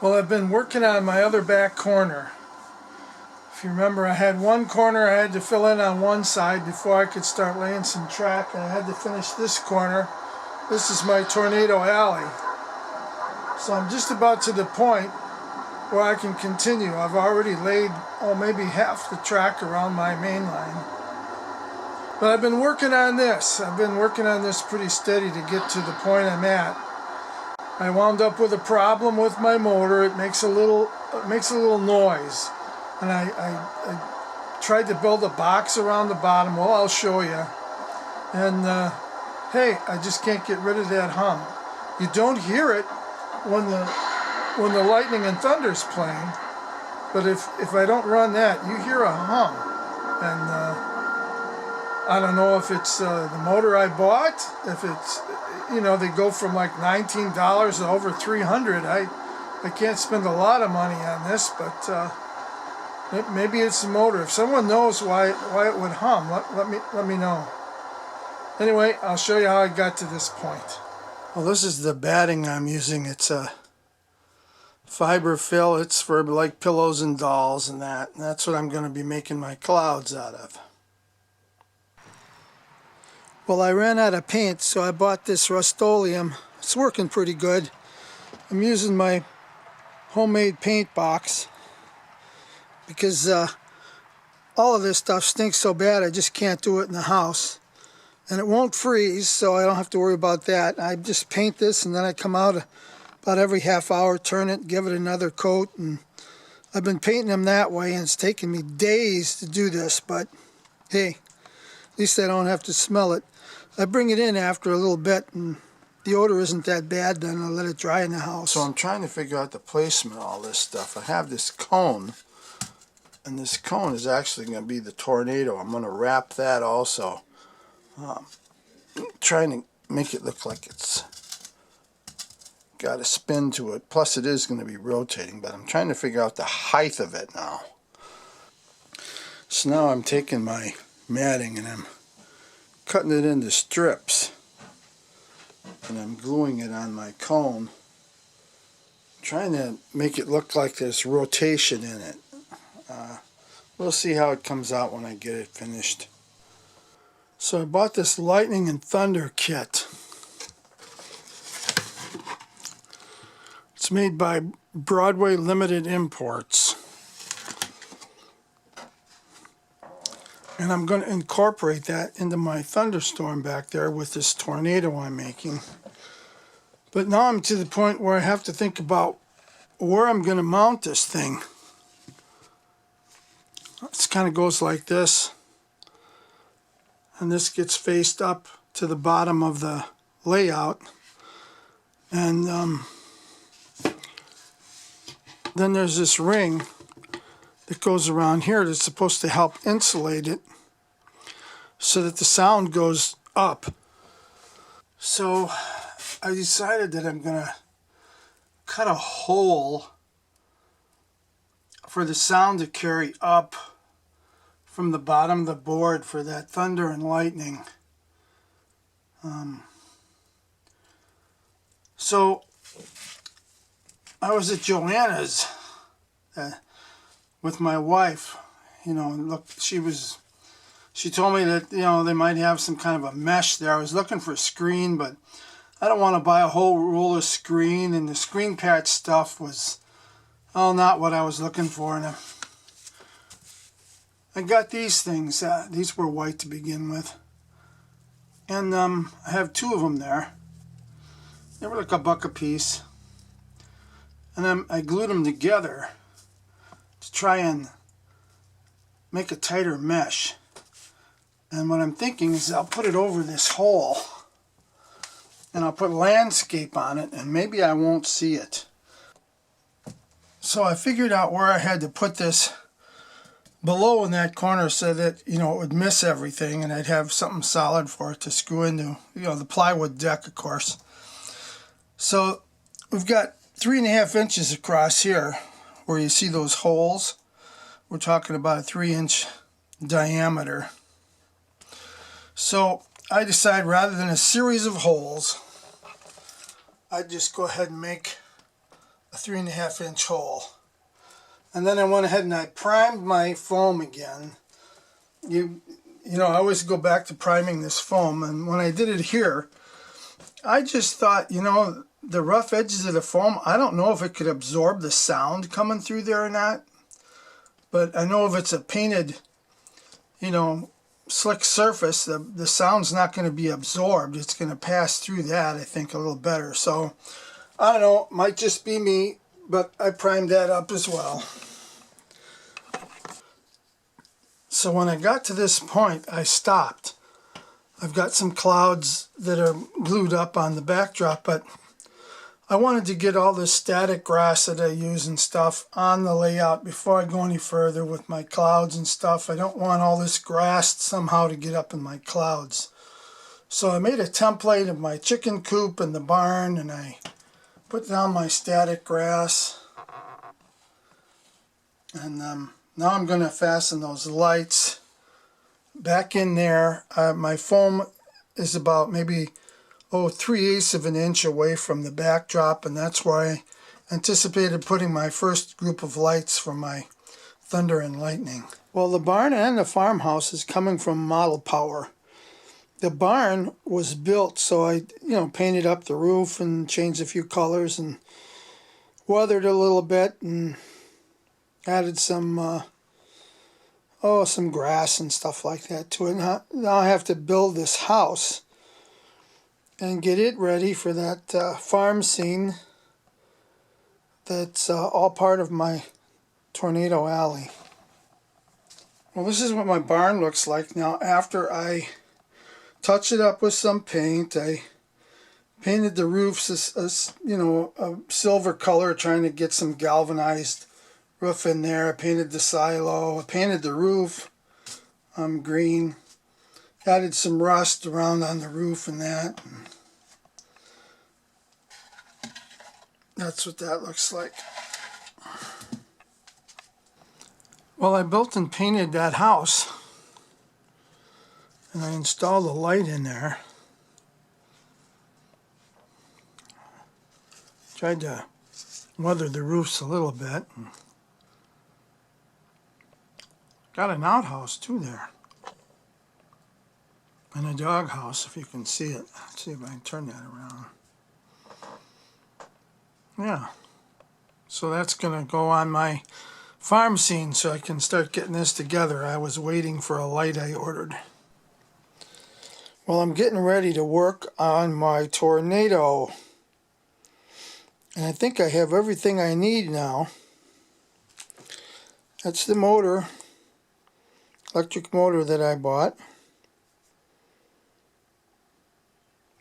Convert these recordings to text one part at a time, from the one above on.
Well, I've been working on my other back corner. If you remember, I had one corner I had to fill in on one side before I could start laying some track, and I had to finish this corner. This is my tornado alley. So I'm just about to the point where I can continue. I've already laid, maybe half the track around my main line. But I've been working on this. I've been working on this pretty steady to get to the point I'm at. I wound up with a problem with my motor. It makes a little noise. And I tried to build a box around the bottom. Well, I'll show you. And hey, I just can't get rid of that hum. You don't hear it when the lightning and thunder's playing, but if I don't run that, you hear a hum. And I don't know if it's the motor I bought, if it's, they go from like $19 to over $300. I can't spend a lot of money on this, but maybe it's the motor. If someone knows why it would hum, let me know. Anyway, I'll show you how I got to this point. Well, this is the batting I'm using. It's a fiber fill. It's for like pillows and dolls and that. And that's what I'm going to be making my clouds out of. Well, I ran out of paint, so I bought this Rust-Oleum. It's working pretty good. I'm using my homemade paint box because all of this stuff stinks so bad I just can't do it in the house. And it won't freeze, so I don't have to worry about that. I just paint this, and then I come out about every half hour, turn it, give it another coat. And I've been painting them that way, and it's taken me days to do this, but hey, at least I don't have to smell it. I bring it in after a little bit, and the odor isn't that bad, then I'll let it dry in the house. So I'm trying to figure out the placement of all this stuff. I have this cone, and this cone is actually going to be the tornado. I'm going to wrap that also. Trying to make it look like it's got a spin to it. Plus it is going to be rotating, but I'm trying to figure out the height of it now. So now I'm taking my matting and I'm cutting it into strips, and I'm gluing it on my cone, trying to make it look like there's rotation in it. We'll see how it comes out when I get it finished. So I bought this lightning and thunder kit. It's made by Broadway Limited Imports. And I'm going to incorporate that into my thunderstorm back there with this tornado I'm making. But now I'm to the point where I have to think about where I'm going to mount this thing. It kind of goes like this. And this gets faced up to the bottom of the layout. And then there's this ring that goes around here that's supposed to help insulate it so that the sound goes up. So I decided that I'm going to cut a hole for the sound to carry up from the bottom of the board for that thunder and lightning. So I was at Joanna's with my wife. Look, she told me that they might have some kind of a mesh there. I was looking for a screen, but I don't want to buy a whole roll of screen, and the screen patch stuff was not what I was looking for. And I got these things. These were white to begin with. And I have two of them there. They were like $1 a piece. And then I glued them together to try and make a tighter mesh. And what I'm thinking is I'll put it over this hole. And I'll put landscape on it, and maybe I won't see it. So I figured out where I had to put this below in that corner so that it would miss everything, and I'd have something solid for it to screw into, the plywood deck, of course. So we've got 3.5 inches across here where you see those holes. We're talking about a 3-inch diameter. So I decided rather than a series of holes, I'd just go ahead and make a 3.5-inch hole. And then I went ahead and I primed my foam again. You know, I always go back to priming this foam, and when I did it here, I just thought, you know, the rough edges of the foam, I don't know if it could absorb the sound coming through there or not, but I know if it's a painted, you know, slick surface, the sound's not going to be absorbed. It's going to pass through that, I think, a little better. So, I don't know, might just be me, but I primed that up as well. So when I got to this point, I stopped. I've got some clouds that are glued up on the backdrop, but I wanted to get all this static grass that I use and stuff on the layout before I go any further with my clouds and stuff. I don't want all this grass somehow to get up in my clouds. So I made a template of my chicken coop and the barn, and I put down my static grass. And now I'm going to fasten those lights back in there. My foam is about maybe 3/8 of an inch away from the backdrop, and that's where I anticipated putting my first group of lights for my thunder and lightning. Well, the barn and the farmhouse is coming from Model Power. The barn was built, so I painted up the roof and changed a few colors and weathered a little bit and added some grass and stuff like that to it. Now I have to build this house and get it ready for that farm scene that's all part of my tornado alley. Well, this is what my barn looks like now after I touch it up with some paint. I painted the roofs as a silver color, trying to get some galvanized roof in there. I painted the silo. I painted the roof green. Added some rust around on the roof and that. That's what that looks like. Well, I built and painted that house, and I installed a light in there. Tried to weather the roofs a little bit. Got an outhouse too there. And a dog house, if you can see it. Let's see if I can turn that around. Yeah. So that's going to go on my farm scene so I can start getting this together. I was waiting for a light I ordered. Well, I'm getting ready to work on my tornado. And I think I have everything I need now. That's the motor, electric motor that I bought.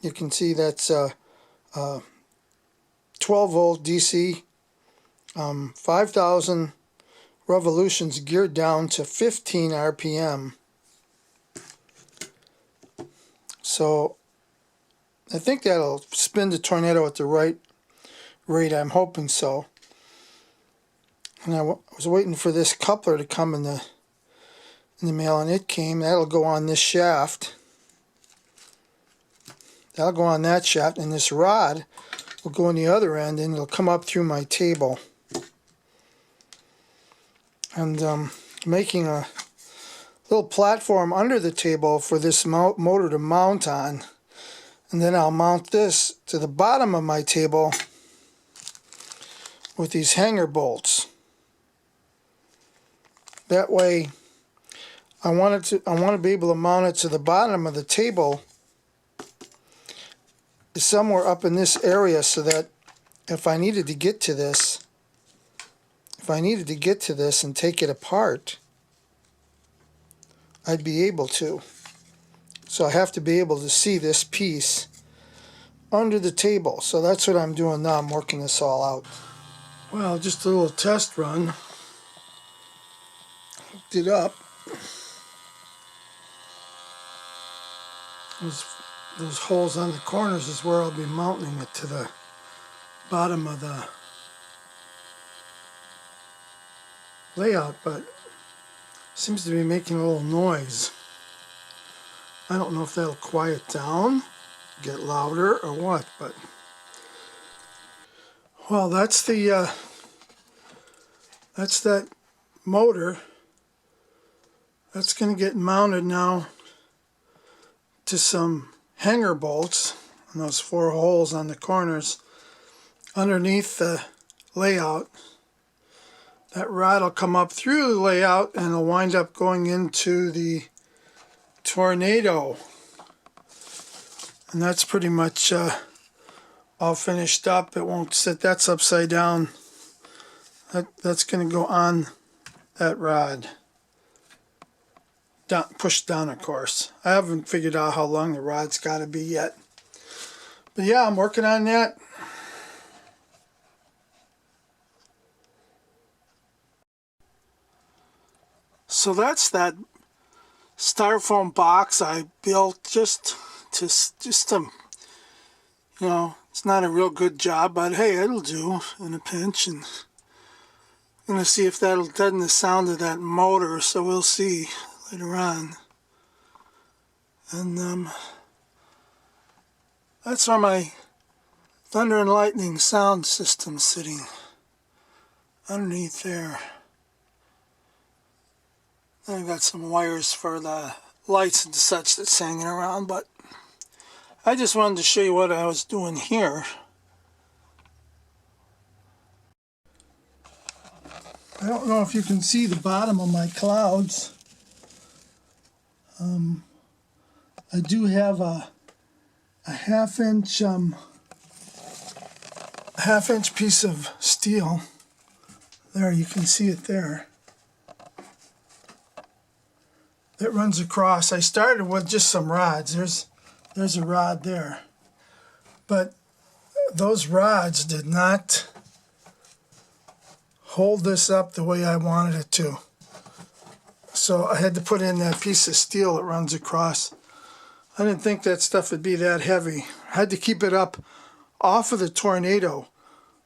You can see that's 12 volt DC, 5,000 revolutions geared down to 15 RPM. So I think that'll spin the tornado at the right rate. I'm hoping so. And I was waiting for this coupler to come in the mail, and it came. That'll go on this shaft. That'll go on that shaft, and this rod will go on the other end, and it'll come up through my table. And making a little platform under the table for this motor to mount on. And then I'll mount this to the bottom of my table with these hanger bolts. That way, I want to be able to mount it to the bottom of the table somewhere up in this area, so that if I needed to get to this, and take it apart, I'd be able to. So I have to be able to see this piece under the table. So that's what I'm doing now. I'm working this all out. Well, just a little test run. Hooked it up. Those holes on the corners is where I'll be mounting it to the bottom of the layout, but seems to be making a little noise. I don't know if that'll quiet down, get louder, or what, but Well, that's that motor. That's going to get mounted now to some hanger bolts and those 4 holes on the corners underneath the layout. That rod will come up through the layout and it'll wind up going into the tornado. And that's pretty much all finished up. It won't sit. That's upside down. That's going to go on that rod. Pushed down, of course. I haven't figured out how long the rod's got to be yet. But yeah, I'm working on that. So that's that styrofoam box I built just to you know, it's not a real good job, but hey, it'll do in a pinch. And I'm going to see if that'll deaden the sound of that motor, so we'll see later on. And that's where my thunder and lightning sound system's sitting, underneath there. I got some wires for the lights and such that's hanging around, but I just wanted to show you what I was doing here. I don't know if you can see the bottom of my clouds. I do have a half-inch piece of steel. There, you can see it there. That runs across. I started with just some rods. There's a rod there. But those rods did not hold this up the way I wanted it to. So I had to put in that piece of steel that runs across. I didn't think that stuff would be that heavy. I had to keep it up off of the tornado,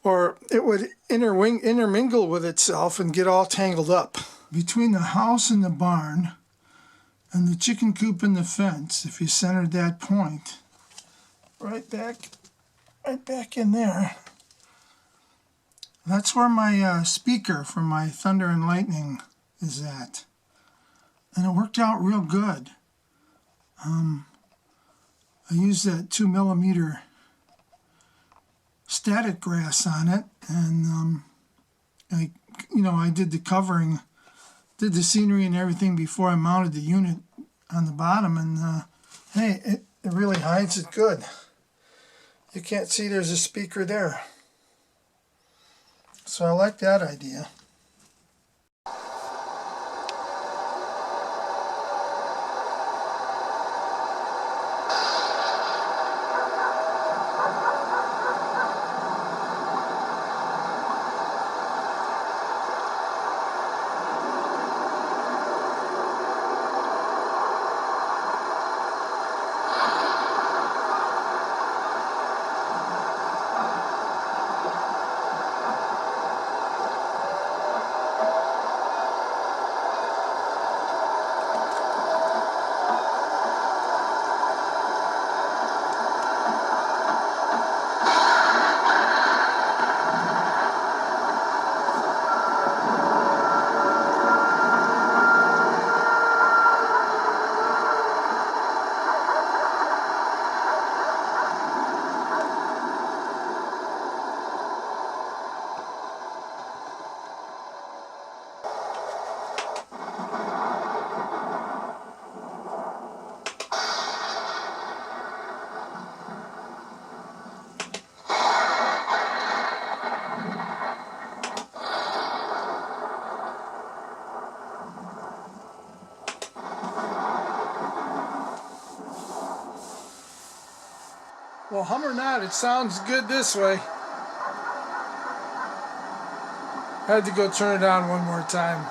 or it would intermingle with itself and get all tangled up. Between the house and the barn and the chicken coop and the fence, if you centered that point, right back in there, that's where my speaker for my thunder and lightning is at. And it worked out real good. I used that 2mm static grass on it, and I did the covering, did the scenery and everything before I mounted the unit on the bottom, and hey, it really hides it good. You can't see there's a speaker there. So I like that idea. Well, hum or not, it sounds good this way. I had to go turn it on one more time.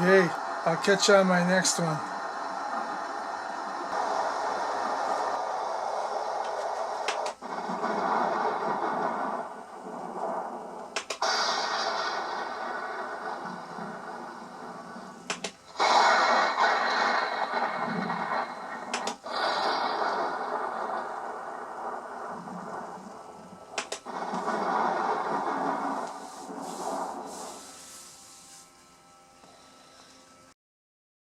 Yay, I'll catch you on my next one.